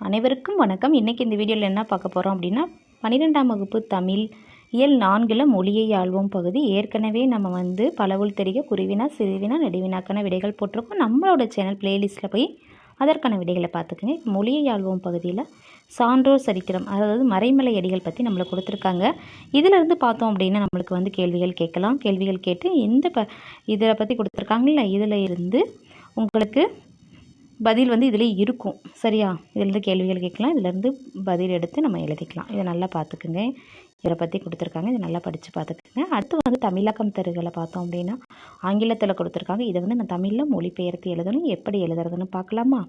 அனைவருக்கும் வணக்கம். இன்றைக்கி இந்த வீடியோவில் என்ன பார்க்க போகிறோம் அப்படின்னா 12ஆம் வகுப்பு தமிழ் இயல் 4 மொழியை ஆள்வோம் பகுதி. ஏற்கனவே நம்ம பலவுள் தெரிய குருவினா சிறுவினா நெடுவினாக்கான விடைகள் போட்டிருக்கோம். நம்மளோட சேனல் பிளேலிஸ்ட்டில் போய் அதற்கான விடைகளை பார்த்துக்குங்க. மொழியை ஆள்வோம் பகுதியில் சான்றோர் சரித்திரம், அதாவது மறைமலை அடிகள் பற்றி நம்மளுக்கு கொடுத்துருக்காங்க. இதிலிருந்து பார்த்தோம் அப்படின்னா நம்மளுக்கு கேள்விகள் கேட்கலாம். கேள்விகள் கேட்டு இதில் பற்றி கொடுத்துருக்காங்கல்ல, இதில் இருந்து உங்களுக்கு பதில் இதில் இருக்கும். சரியா? இதிலேருந்து கேள்விகள் கேட்கலாம், இதிலேருந்து பதில் எடுத்து நம்ம எழுதிக்கலாம். இதை நல்லா பார்த்துக்குங்க. இதை பற்றி கொடுத்துருக்காங்க, இதை நல்லா படித்து பார்த்துக்குங்க. அடுத்து தமிழாக்கம் தருகளை பார்த்தோம் அப்படின்னா ஆங்கிலத்தில் கொடுத்துருக்காங்க. இதை நான் தமிழில் மொழிபெயர்த்து எழுதணும். எப்படி எழுதுறதுன்னு பார்க்கலாமா?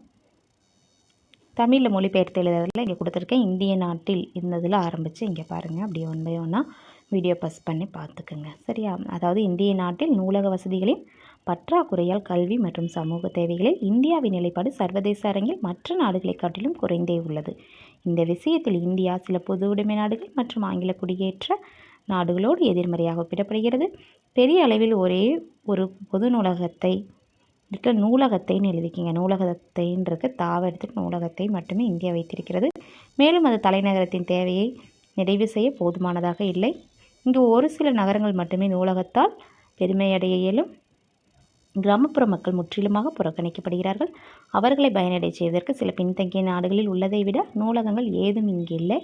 தமிழில் மொழிபெயர்த்து எழுதுறதுல இங்கே கொடுத்துருக்கேன். இந்திய நாட்டில் இந்த இதில் ஆரம்பித்து இங்கே பாருங்கள். அப்படியே ஒன் பை ஒன்றா வீடியோ பாஸ் பண்ணி பார்த்துக்குங்க. சரியா? அதாவது இந்திய நாட்டில் நூலக வசதிகளின் பற்றாக்குறையால் கல்வி மற்றும் சமூக தேவைகளில் இந்தியாவின் நிலைப்பாடு சர்வதேச அரங்கில் மற்ற நாடுகளை காட்டிலும் குறைந்தே உள்ளது. இந்த விஷயத்தில் இந்தியா சில பொது உடைமை நாடுகள் மற்றும் ஆங்கில குடியேற்ற நாடுகளோடு எதிர்மறையாக ஒப்பிடப்படுகிறது. பெரிய அளவில் ஒரே ஒரு பொது நூலகத்தைன்னு எழுதிக்கிங்க. நூலகத்தைன்றிருக்கு தாவ எடுத்துட்டு நூலகத்தை மட்டுமே இந்தியா வைத்திருக்கிறது. மேலும் அது தலைநகரத்தின் தேவையை நிறைவு செய்ய போதுமானதாக இல்லை. இங்கு ஒரு சில நகரங்கள் மட்டுமே நூலகத்தால் பெருமையடைய இயலும். கிராமப்புற மக்கள் முற்றிலுமாக புறக்கணிக்கப்படுகிறார்கள். அவர்களை பயனடை செய்வதற்கு சில பின்தங்கிய நாடுகளில் உள்ளதை விட நூலகங்கள் ஏதும் இங்கு இல்லை.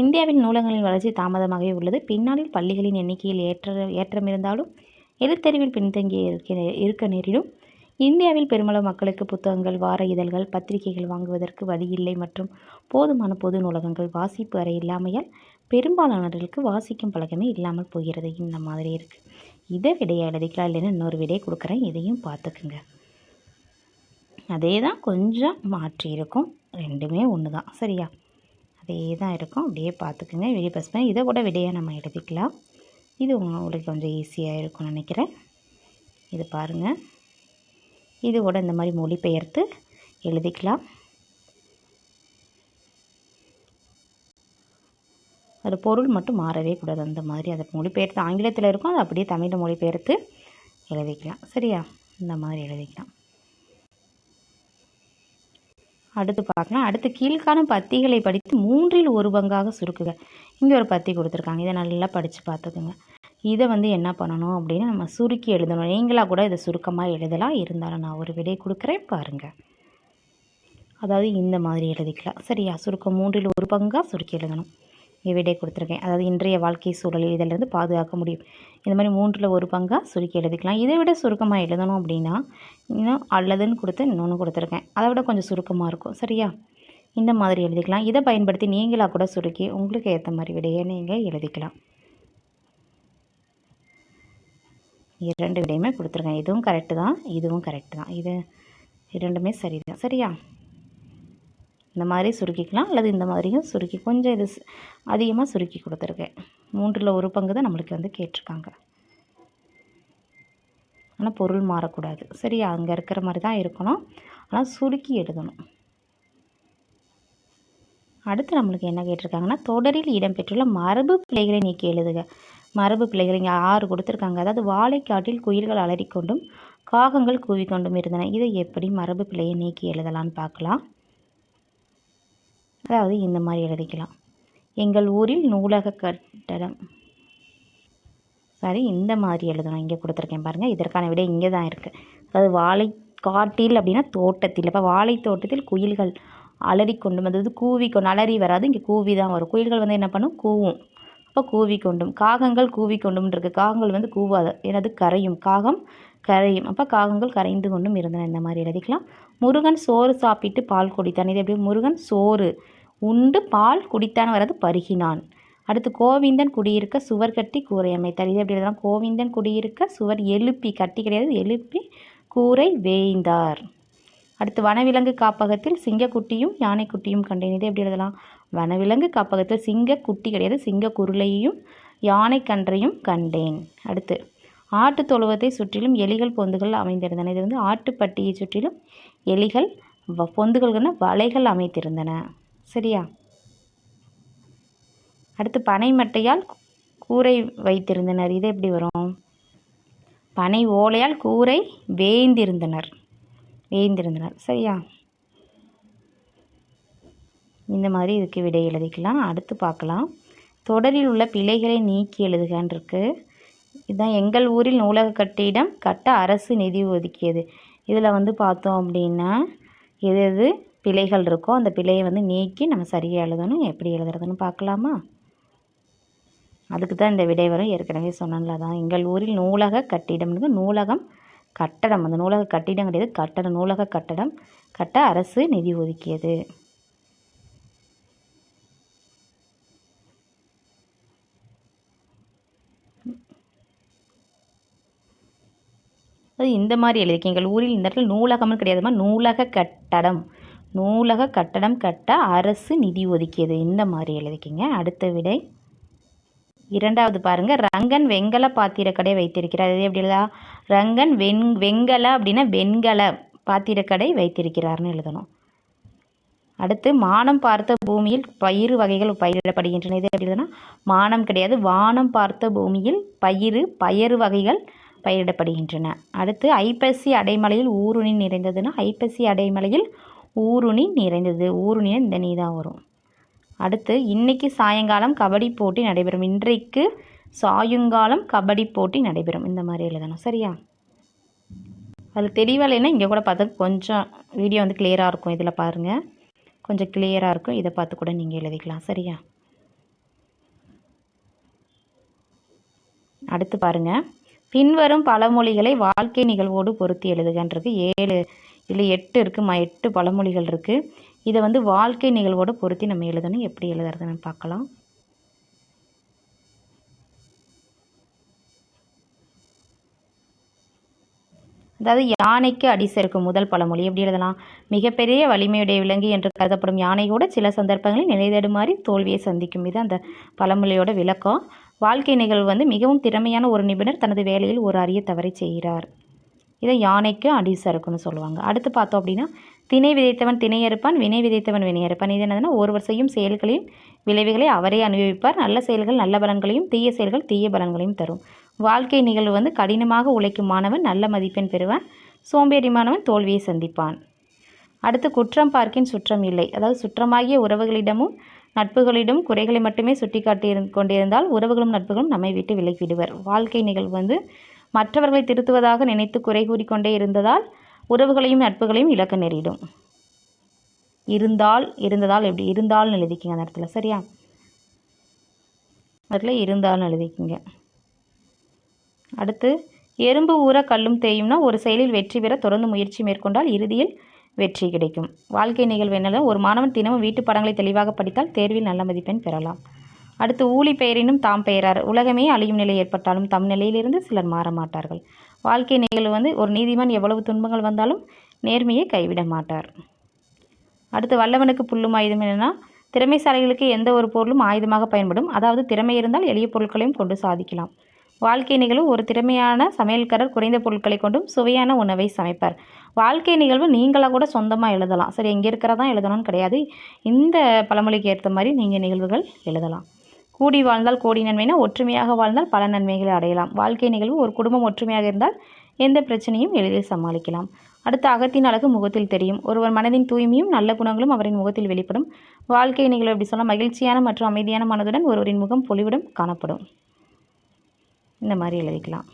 இந்தியாவின் நூலகங்களின் வளர்ச்சி தாமதமாகவே உள்ளது. பின்னாளில் பள்ளிகளின் எண்ணிக்கையில் ஏற்றம் இருந்தாலும் எழுத்தறிவில் பின்தங்கி இருக்க நேரிடும். இந்தியாவில் பெருமளவு மக்களுக்கு புத்தகங்கள், வார இதழ்கள், பத்திரிகைகள் வாங்குவதற்கு வழி இல்லை மற்றும் போதுமான பொது நூலகங்கள், வாசிப்பு அறை இல்லாமையால் பெரும்பாலானவர்களுக்கு வாசிக்கும் பழக்கமே இல்லாமல் போகிறது. இந்த மாதிரி இருக்குது. இதை விடையை எழுதிக்கலாம், இல்லைன்னா இன்னொரு விடையை கொடுக்குறேன், இதையும் பார்த்துக்குங்க. அதே தான் கொஞ்சம் மாற்றி இருக்கும், ரெண்டுமே ஒன்று தான். சரியா? அதே தான் இருக்கும். அப்படியே பார்த்துக்குங்க. விடை பாஸ் பண்ணி இதை கூட விடையாக நம்ம எழுதிக்கலாம். இது உங்களுக்கு கொஞ்சம் ஈஸியாக இருக்கும்னு நினைக்கிறேன். இது பாருங்கள். இது கூட இந்த மாதிரி மொழிபெயர்த்து எழுதிக்கலாம். அது பொருள் மட்டும் மாறவே கூடாது. அந்த மாதிரி அதை மொழிபெயர்த்து ஆங்கிலத்தில் இருக்கும், அது அப்படியே தமிழில் மொழிபெயர்த்து எழுதிக்கலாம். சரியா? இந்த மாதிரி எழுதிக்கலாம். அடுத்து பார்க்கலாம். அடுத்து கீழ்காணும் பத்திகளை படித்து 3 1 பங்காக சுருக்குக. இங்கே ஒரு பத்தி கொடுத்துருக்காங்க. இதை நல்லா படித்து பார்த்துக்குங்க. இதை என்ன பண்ணணும் அப்படின்னா நம்ம சுருக்கி எழுதணும். நீங்களாக கூட இதை சுருக்கமாக எழுதலாம். இருந்தாலும் நான் ஒரு விடை கொடுக்குறேன் பாருங்கள். அதாவது இந்த மாதிரி எழுதிக்கலாம். சரியா? சுருக்கம் 3 1 பங்காக சுருக்கி எழுதணும். விடை கொடுத்துருக்கேன். அதாவது இன்றைய வாழ்க்கை சூழலில் இதிலிருந்து பாதுகாக்க முடியும். இந்த மாதிரி 3 1 பங்காக சுருக்கி எழுதிக்கலாம். இதை விட சுருக்கமாக எழுதணும் அப்படின்னா இன்னும் அல்லதுன்னு கொடுத்து இன்னொன்று கொடுத்துருக்கேன். அதை விட கொஞ்சம் சுருக்கமாக இருக்கும். சரியா? இந்த மாதிரி எழுதிக்கலாம். இதை பயன்படுத்தி நீங்களாக கூட சுருக்கி உங்களுக்கு ஏற்ற மாதிரி விடையை நீங்கள் எழுதிக்கலாம். 2 விடையுமே கொடுத்துருக்கேன். இதுவும் கரெக்டு தான், இதுவும் கரெக்டு தான். இது 2மே சரி தான். சரியா? இந்த மாதிரி சுருக்கிக்கலாம், அல்லது இந்த மாதிரியும் சுருக்கி கொஞ்சம் இது அதிகமாக சுருக்கி கொடுத்துருக்கேன். 3 1 பங்கு தான் நம்மளுக்கு கேட்டிருக்காங்க. ஆனால் பொருள் மாறக்கூடாது. சரியா? அங்கே இருக்கிற மாதிரி தான் இருக்கணும், ஆனால் சுருக்கி எழுதணும். அடுத்து நம்மளுக்கு என்ன கேட்டிருக்காங்கன்னா தொடரில் இடம்பெற்றுள்ள மரபு பிழைகளை நீக்கி எழுதுக. மரபு பிழைகள் இங்கே 6 கொடுத்துருக்காங்க. அதாவது வாழைக்காட்டில் குயில்கள் அலறிக்கொண்டும் காகங்கள் கூவிக்கொண்டும் இருந்தன. இதை எப்படி மரபு பிழையை நீக்கி எழுதலான்னு பார்க்கலாம். அதாவது இந்த மாதிரி எழுதிக்கலாம். எங்கள் ஊரில் நூலக கட்டடம், இந்த மாதிரி எழுதணும். இங்கே கொடுத்துருக்கேன் பாருங்கள். இதற்கான விடை இங்கே தான் இருக்குது. அதாவது வாழைக்காட்டில் அப்படின்னா தோட்டத்தில். இப்போ வாழை தோட்டத்தில் குயில்கள் அலறிக்கொண்டும், அதாவது கூவிக்கொண்டும், அலறி வராது, இங்கே கூவி தான் வரும். குயில்கள் என்ன பண்ணும்? கூவும். அப்போ கூவிக்கொண்டும். காகங்கள் கூவிக்கொண்டும் இருக்குது. காகங்கள் கூவாது, எனது கரையும். காகம் கரையும். அப்போ காகங்கள் கரைந்து கொண்டும் இருந்தன. இந்த மாதிரி எழுதிக்கலாம். முருகன் சோறு சாப்பிட்டு பால் குடித்தான். இது எப்படி? முருகன் சோறு உண்டு பால் குடித்தான் வராது, பருகினான். அடுத்து கோவிந்தன் குடியிருக்க சுவர் கட்டி கூரை அமைத்தார். இது எப்படி எழுதலாம்? கோவிந்தன் குடியிருக்க சுவர் எழுப்பி, கட்டி கிடையாது, எழுப்பி கூரை வேய்ந்தார். அடுத்து வனவிலங்கு காப்பகத்தில் சிங்கக்குட்டியும் யானைக்குட்டியும் கண்டேன். இது எப்படி எழுதலாம்? வனவிலங்கு காப்பகத்தில் சிங்கக்குட்டி கிடையாது, சிங்கக்குருளையும் யானை கன்றையும் கண்டேன். அடுத்து ஆட்டு தொழுவத்தை சுற்றிலும் எலிகள் பொந்துகள் அமைந்திருந்தன. இது ஆட்டுப்பட்டியை சுற்றிலும் எலிகள் பொந்துகள்னா வலைகள் அமைத்திருந்தன. சரியா? அடுத்து பனை மட்டையால் கூரை வைத்திருந்தனர். இது எப்படி வரும்? பனை ஓலையால் கூரை வேய்ந்திருந்தனர். சரியா? இந்த மாதிரி இதுக்கு விடை எழுதிக்கலாம். அடுத்து பார்க்கலாம். தொடரில் உள்ள பிழைகளை நீக்கி எழுதுகான் இருக்கு. இதுதான் எங்கள் ஊரில் நூலக கட்டிடம் கட்ட அரசு நிதி ஒதுக்கியது. இதில் வந்து பார்த்தோம் அப்படின்னா எது எது பிழைகள் இருக்கோ அந்த பிழையை வந்து நீக்கி நம்ம சரியாக எழுதணும். எப்படி எழுதுறதுன்னு பார்க்கலாமா? அதுக்கு தான் இந்த விடை வரும். ஏற்கனவே சொன்னல தான் எங்கள் ஊரில் நூலக கட்டிடம், நூலகம் கட்டடம், அந்த நூலக கட்டிடம் கிடையாது, கட்டடம், நூலக கட்டடம் கட்ட அரசு நிதி ஒதுக்கியது. அது இந்த மாதிரி எழுதிக்க. எங்கள் ஊரில் இந்த இடத்துல நூலகம்னு கிடையாதுமா, நூலக கட்டடம், நூலக கட்டடம் கட்ட அரசு நிதி ஒதுக்கியது. இந்த மாதிரி எழுதிக்கிங்க. அடுத்த விடை இரண்டாவது பாருங்க. ரங்கன் வெண்கல பாத்திரக்கடை வைத்திருக்கிறார். அது எப்படி எழுதா? ரங்கன் வெண்கல அப்படின்னா வெண்கல பாத்திரக்கடை வைத்திருக்கிறார்னு எழுதணும். அடுத்து மானம் பார்த்த பூமியில் பயிறு வகைகள் பயிரிடப்படுகின்றன. இது எப்படி எழுதுனா? மானம் கிடையாது, வானம் பார்த்த பூமியில் பயறு வகைகள் பயிரிடப்படுகின்றன. அடுத்து ஐப்பசி அடைமலையில் ஊருணி நிறைந்ததுன்னா ஐப்பசி அடைமலையில் ஊருணி நிறைந்தது. ஊருணி இந்த நீ தான் வரும். அடுத்து இன்னைக்கு சாயங்காலம் கபடி போட்டி நடைபெறும். இன்றைக்கு சாயங்காலம் கபடி போட்டி நடைபெறும். இந்த மாதிரி எழுதணும். சரியா? அது தெளிவாலைன்னா இங்கே கூட பார்த்தா கொஞ்சம் வீடியோ வந்து கிளியராக இருக்கும். இதில் பாருங்கள், கொஞ்சம் கிளியராக இருக்கும். இதை பார்த்து கூட நீங்கள் எழுதிக்கலாம். சரியா? அடுத்து பாருங்கள். பின்வரும் பழமொழிகளை வாழ்க்கை நிகழ்வோடு பொருத்தி எழுதுகன்றிருக்கு. 7 இல்லை 8 இருக்குமா, 8 பழமொழிகள் இருக்குது. இதை வந்து வாழ்க்கை நிகழ்வோடு பொருத்தி நம்ம எழுதணும். எப்படி எழுதுறதுன்னு பார்க்கலாம். அதாவது யானைக்கு அடி சேர்க்கும் முதல் பழமொழி எப்படி எழுதலாம்? மிகப்பெரிய வலிமையுடைய விலங்கு என்று கருதப்படும் யானை கூட சில சந்தர்ப்பங்களில் நிலைதடுமாறி தோல்வியை சந்திக்கும். இது அந்த பழமொழியோட விளக்கம். வாழ்க்கை நிகழ்வு வந்து மிகவும் திறமையான ஒரு நிபுணர் தனது வேலையில் ஒரு அரிய தவறை செய்கிறார். இதை யானைக்கு அடி சறுக்குன்னு சொல்லுவாங்க. அடுத்து பார்த்தோம் அப்படின்னா திணை விதைத்தவன் திணை அறுப்பான், வினை விதைத்தவன் வினை அறுப்பான். இது என்னதுன்னா ஒருவர் செய்யும் செயல்களையும் விளைவுகளை அவரே அனுபவிப்பார். நல்ல செயல்கள் நல்ல பலன்களையும் தீய செயல்கள் தீய பலன்களையும் தரும். வாழ்க்கை நிகழ்வு வந்து கடினமாக உழைக்கும் மாணவன் நல்ல மதிப்பெண் பெறுவான், சோம்பேறி மாணவன் தோல்வியை சந்திப்பான். அடுத்து குற்றம் பார்க்கின் சுற்றம் இல்லை. அதாவது சுற்றமாகிய உறவுகளிடமும் நட்புகளிடம் குறைகளை மட்டுமே சுட்டி காட்டி கொண்டிருந்தால் உறவுகளும் நட்புகளும் நம்மை விட்டு விலகிவிடுவர். வாழ்க்கை நிகழ்வு வந்து மற்றவர்களை திருத்துவதாக நினைத்து குறை கூறிக்கொண்டே இருந்ததால் உறவுகளையும் நட்புகளையும் இழக்க நேரிடும். இருந்ததால் எப்படி இருந்தால்னு எழுதிக்கிங்க அந்த இடத்துல. சரியா? அதில் இருந்தால்னு எழுதிக்கிங்க. அடுத்து எறும்பு ஊற கல்லும் தேயும்னா ஒரு செயலில் வெற்றி பெற தொடர்ந்து முயற்சி மேற்கொண்டால் இறுதியில் வெற்றி கிடைக்கும். வாழ்க்கை நிகழ்வு என்னன்னா ஒரு மாணவன் தினமும் வீட்டு பாடங்களை தெளிவாக படித்தால் தேர்வில் நல்ல மதிப்பெண் பெறலாம். அடுத்து ஊழி பெயரினும் தாம் பெயரார். உலகமே அழியும் நிலை ஏற்பட்டாலும் தம் நிலையிலிருந்து சிலர் மாற மாட்டார்கள். வாழ்க்கை நிகழ்வு வந்து ஒரு நீதிமான் எவ்வளவு துன்பங்கள் வந்தாலும் நேர்மையை கைவிட மாட்டார். அடுத்து வல்லவனுக்கு புல்லும் ஆயுதம் என்னன்னா திறமைசாலிகளுக்கு எந்த ஒரு பொருளும் ஆயுதமாக பயன்படும். அதாவது திறமை இருந்தால் எளிய பொருட்களையும் கொண்டு சாதிக்கலாம். வாழ்க்கை நிகழ்வு ஒரு திறமையான சமையல்காரர் குறைந்த பொருட்களை கொண்டும் சுவையான உணவை சமைப்பார். வாழ்க்கை நிகழ்வு நீங்களாக கூட சொந்தமாக எழுதலாம். சரி, எங்கே இருக்கிறதான் எழுதணும்னு கிடையாது. இந்த பழமொழிக்கு ஏற்ற மாதிரி நீங்கள் நிகழ்வுகள் எழுதலாம். கூடி வாழ்ந்தால் கோடி நன்மைனா ஒற்றுமையாக வாழ்ந்தால் பல நன்மைகளை அடையலாம். வாழ்க்கை நிகழ்வு ஒரு குடும்பம் ஒற்றுமையாக இருந்தால் எந்த பிரச்சனையும் எளிதில் சமாளிக்கலாம். அடுத்து அகத்தின் அழகு முகத்தில் தெரியும். ஒருவர் மனதின் தூய்மையும் நல்ல குணங்களும் அவரின் முகத்தில் வெளிப்படும். வாழ்க்கை நிகழ்வு எப்படி சொன்னால் மகிழ்ச்சியான மற்றும் அமைதியான மனதுடன் ஒருவரின் முகம் பொலிவுடன் காணப்படும். இந்த மாதிரி எழுதிக்கலாம்.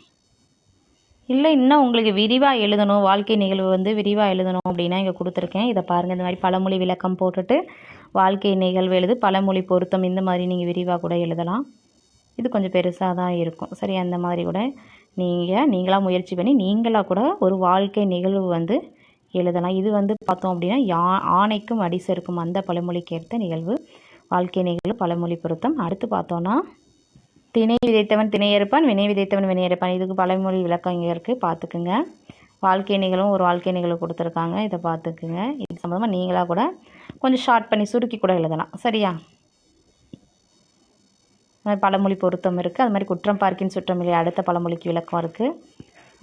இல்லை இன்னும் உங்களுக்கு விரிவாக எழுதணும், வாழ்க்கை நிகழ்வு வந்து விரிவாக எழுதணும் அப்படின்னா இங்கே கொடுத்துருக்கேன். இதை பாருங்கள். இந்த மாதிரி பழமொழி விளக்கம் போட்டுட்டு வாழ்க்கை நிகழ்வு எழுது, பழமொழி பொருத்தம், இந்த மாதிரி நீங்கள் விரிவாக கூட எழுதலாம். இது கொஞ்சம் பெருசாக தான் இருக்கும். சரி, அந்த மாதிரி கூட நீங்களாக முயற்சி பண்ணி நீங்களாக கூட ஒரு வாழ்க்கை நிகழ்வு வந்து எழுதலாம். இது வந்து பார்த்தோம் அப்படின்னா ஆணைக்கும் அடி சேர்க்கும் அந்த பழமொழிக்கு ஏற்ற நிகழ்வு வாழ்க்கை நிகழ்வு பழமொழி பொருத்தம். அடுத்து பார்த்தோன்னா திணை விதைத்தவன் திணை அறுப்பான், வினை விதைத்தவன் வினை அறுப்பான். இதுக்கு பழமொழி விளக்கம் இங்கே இருக்குது, பார்த்துக்குங்க. வாழ்க்கை நிகழ்வும் ஒரு வாழ்க்கை நிகழ்வு கொடுத்துருக்காங்க, இதை பார்த்துக்குங்க. இது சம்மந்தமாக நீங்களாக கூட கொஞ்சம் ஷார்ட் பண்ணி சுருக்கி கூட எழுதலாம். சரியா? பழமொழி பொருத்தம் இருக்குது. அது மாதிரி குற்றம் பார்க்கின் சுற்றம் இல்லை அடுத்த பழமொழிக்கு விளக்கம் இருக்குது.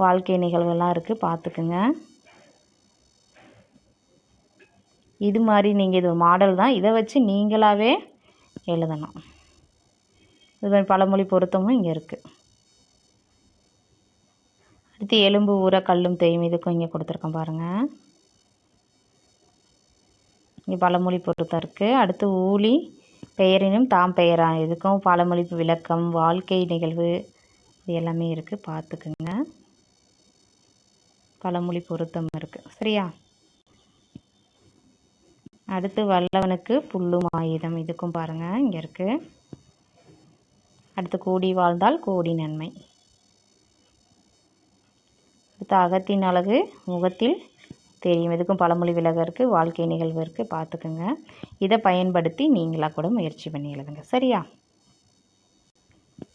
வாழ்க்கை நிகழ்வுலாம் இருக்குது, பார்த்துக்குங்க. இது மாதிரி நீங்கள் இது ஒரு மாடல் தான், இதை வச்சு நீங்களாகவே எழுதணும். இது மாதிரி பழமொழி பொருத்தமும் இங்கே இருக்குது. அடுத்து எலும்பு ஊற கல்லும் தேயும், இதுக்கும் இங்கே கொடுத்துருக்கோம் பாருங்கள். இங்கே பழமொழி பொருத்தம் இருக்குது. அடுத்து ஊழி பெயரினும் தாம் பெயரா, இதுக்கும் பழமொழி விளக்கம், வாழ்க்கை நிகழ்வு இது எல்லாமே இருக்குது, பார்த்துக்குங்க. பழமொழி பொருத்தம் இருக்குது. சரியா? அடுத்து வல்லவனுக்கு புல்லும் ஆயுதம், இதுக்கும் பாருங்கள் இங்கே இருக்குது. அடுத்து கூடி வாழ்ந்தால் கோடி நன்மை. அடுத்து அகத்தின் அழகு முகத்தில் தெரியும், இதுக்கும் பழமொழி விலகம் இருக்குது, வாழ்க்கை நிகழ்வு இருக்குது, பார்த்துக்குங்க. இதை பயன்படுத்தி நீங்களாக கூட முயற்சி பண்ணி எழுதுங்க. சரியா?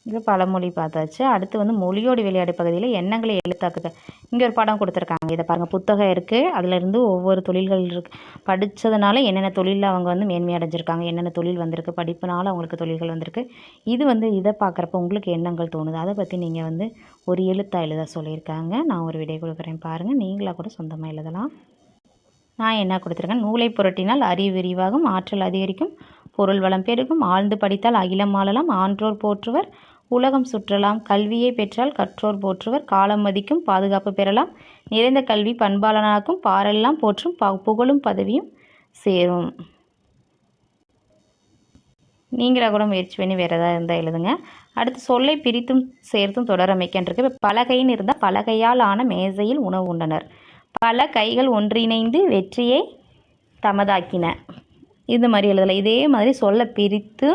இது பழமொழி பார்த்தாச்சு. அடுத்து வந்து மொழியோடு விளையாடு பகுதியில் எண்ணங்களை எழுத்தாக்குக. இங்கே ஒரு படம் கொடுத்துருக்காங்க, இதை பாருங்கள். புத்தகம் இருக்குது, அதிலிருந்து ஒவ்வொரு தொழில்கள் இருக்கு. படித்ததுனால என்னென்ன தொழிலில் அவங்க வந்து மேன்மை அடைஞ்சிருக்காங்க, என்னென்ன தொழில் வந்திருக்கு, படிப்புனால அவங்களுக்கு தொழில்கள் வந்திருக்கு. இது வந்து இதை பார்க்குறப்ப உங்களுக்கு எண்ணங்கள் தோணுது, அதை பற்றி நீங்கள் வந்து ஒரு எழுத்தாக எழுத சொல்லியிருக்காங்க. நான் ஒரு விடை கொடுக்குறேன் பாருங்கள், நீங்களாக கூட சொந்தமாக எழுதலாம். நான் என்ன கொடுத்துருக்கேன், நூலை புரட்டினால் அறிவு விரிவாகும், ஆற்றல் அதிகரிக்கும், பொருள் வளம் பெருகும், ஆழ்ந்து படித்தால் அகிலம் ஆளலாம், ஆன்றோர் போற்றுவர், உலகம் சுற்றலாம், கல்வியை பெற்றால் கற்றோர் போற்றுவர், காலம் மதிக்கும், பாதுகாப்பு பெறலாம், நிறைந்த கல்வி பண்பாளனாக்கும், பாரெல்லாம் போற்றும், புகழும் பதவியும் சேரும். நீங்களாக கூட முயற்சி பண்ணி வேறு ஏதாவது இருந்தால் எழுதுங்க. அடுத்து சொல்லை பிரித்தும் சேர்த்தும் தொடரமைக்கின்றது. இப்போ பலகைன்னு இருந்தால் பலகையால் ஆன மேசையில் உணவு உண்டனர், பல கைகள் ஒன்றிணைந்து வெற்றியை தமதாக்கின. இது மாதிரி எழுதலாம். இதே மாதிரி சொல்ல பிரித்து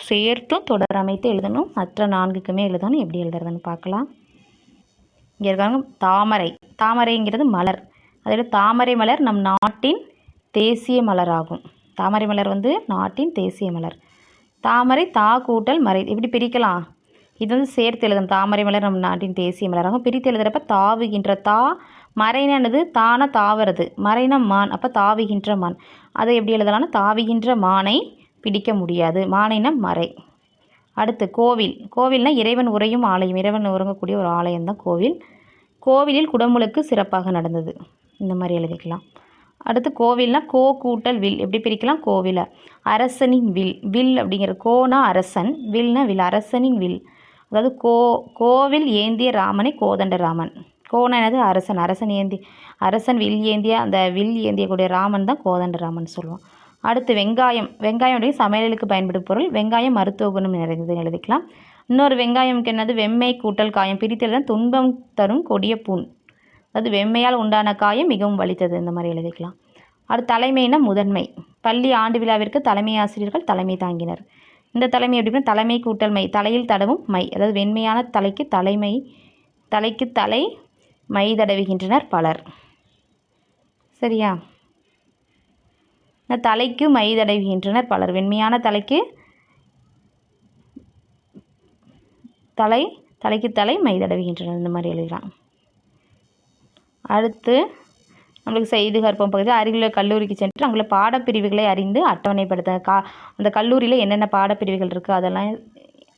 சேர்த்தும் தொடரமைத்து எழுதணும். மற்ற 4க்குமே எழுதணும். எப்படி எழுதுறதுன்னு பார்க்கலாம். இங்கே இருக்காங்க தாமரை. தாமரைங்கிறது மலர். அதோட தாமரை மலர் நம் நாட்டின் தேசிய மலர் ஆகும். தாமரை மலர் வந்து நாட்டின் தேசிய மலர். தாமரை தா கூட்டல் மறை, எப்படி பிரிக்கலாம்? இது வந்து சேர்த்து எழுதணும். தாமரை மலர் நம் நாட்டின் தேசிய மலராகும். பிரித்து எழுதுறப்ப தாவுகின்ற, தா மறைனது தான தாவறது, மறைன மான், அப்போ தாவுகின்ற மான். அதை எப்படி எழுதலாம்னா தாவுகின்ற மானை பிடிக்க முடியாது, மானைனா மறை. அடுத்து கோவில். கோவில்னால் இறைவன் உறையும் ஆலயம், இறைவன் உறங்கக்கூடிய ஒரு ஆலயம் தான் கோவில். கோவிலில் குடமுழுக்கு சிறப்பாக நடந்தது, இந்த மாதிரி எழுதிக்கலாம். அடுத்து கோவில்னால் கோ கூட்டல் வில், எப்படி பிரிக்கலாம்? கோவிலை அரசனின் வில், வில் அப்படிங்கிற கோனா அரசன், வில்னா வில், அரசனின் வில். அதாவது கோவில் ஏந்திய ராமனை கோதண்ட ராமன். கோனா என்னது? அரசன். அரசன் வில் ஏந்திய, அந்த வில் ஏந்தியக்கூடிய ராமன் தான் கோதண்ட ராமன் சொல்லுவோம். அடுத்து வெங்காயம். வெங்காயம் அப்படியே சமையலுக்கு பயன்படும் பொருள். வெங்காயம் மருத்துவ குணம் நிறைந்ததுன்னு எழுதிக்கலாம். இன்னொரு வெங்காயம்க்கு என்னது? வெம்மை கூட்டல் காயம், பிரித்தெழுத துன்பம் தரும் கொடிய புண். அதாவது வெம்மையால் உண்டான காயம் மிகவும் வலித்தது, இந்த மாதிரி எழுதிக்கலாம். அடுத்து தலைமைனா முதன்மை. பள்ளி ஆண்டு விழாவிற்கு தலைமை ஆசிரியர்கள் தலைமை தாங்கினர். இந்த தலைமை எப்படின்னா தலைமை கூட்டல் மை, தலையில் தடவும் மை, அதாவது வெண்மையான தலைக்கு தலைமை, தலைக்கு தலை மை தடவுகின்றனர் பலர். சரியா? தலைக்கு மை தடவுகின்றனர் பலர், வெண்மையான தலைக்கு தலைக்கு தலை மை தடவுகின்றனர், இந்த மாதிரி எழுதலாம். அடுத்து நம்மளுக்கு செய்து கற்பம் பகுதி. அருகிலுள்ள கல்லூரிக்கு சென்று அங்குள்ள பாடப்பிரிவுகளை அறிந்து அட்டவணைப்படுத்த. அந்த கல்லூரியில் என்னென்ன பாடப்பிரிவுகள் இருக்குது அதெல்லாம்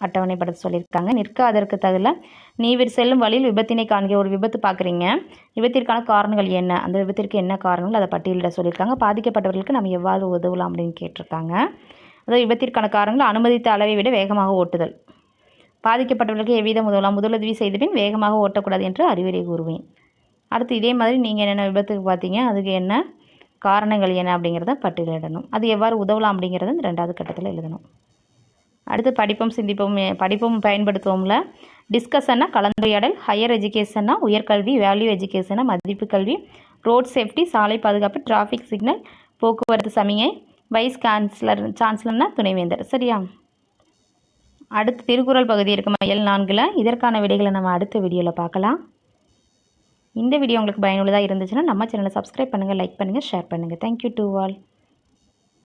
அட்டவணைப்படுத்த சொல்லியிருக்காங்க. நிற்க அதற்கு தகுல நீவிர் செல்லும் வழியில் விபத்தினை காண்க. ஒரு விபத்து பார்க்குறீங்க, விபத்திற்கான காரணங்கள் என்ன, அந்த விபத்திற்கு என்ன காரணங்கள் அதை பட்டியலிட சொல்லியிருக்காங்க. பாதிக்கப்பட்டவர்களுக்கு நம்ம எவ்வாறு உதவலாம் அப்படின்னு கேட்டிருக்காங்க. அதாவது விபத்திற்கான காரணங்கள் அனுமதித்த அளவை விட வேகமாக ஓட்டுதல், பாதிக்கப்பட்டவர்களுக்கு எவ்விதம் உதவலாம், முதலுதவி செய்த பின் வேகமாக ஓட்டக்கூடாது என்று அறிவுரை கூறுவேன். அடுத்து இதே மாதிரி நீங்கள் என்னென்ன விபத்துக்கு பார்த்தீங்க, அதுக்கு என்ன காரணங்கள் என்ன அப்படிங்கிறத பட்டியலிடணும். அது எவ்வாறு உதவலாம் அப்படிங்கிறத 2வது கட்டத்தில் எழுதணும். அடுத்து படிப்போம் சிந்திப்போம், படிப்போம் பயன்படுத்துவோம்ல. டிஸ்கஷன்னா கலந்துரையாடல், ஹையர் எஜுகேஷன்னா உயர்கல்வி, வேல்யூ எஜுகேஷன்னா மதிப்பு கல்வி, ரோட் சேஃப்டி சாலை பாதுகாப்பு, டிராஃபிக் சிக்னல் போக்குவரத்து சமிகை, வைஸ் சான்சலர்னா துணைவேந்தர். சரியா? அடுத்து திருக்குறள் பகுதி இருக்கும் இயல் 4. இதற்கான விடைகளை நம்ம அடுத்த வீடியோவில் பார்க்கலாம். இந்த வீடியோ உங்களுக்கு பயனுள்ளதாக இருந்துச்சுன்னா நம்ம சேனலை சப்ஸ்கிரைப் பண்ணுங்கள், லைக் பண்ணுங்கள், ஷேர் பண்ணுங்கள். Thank you to all.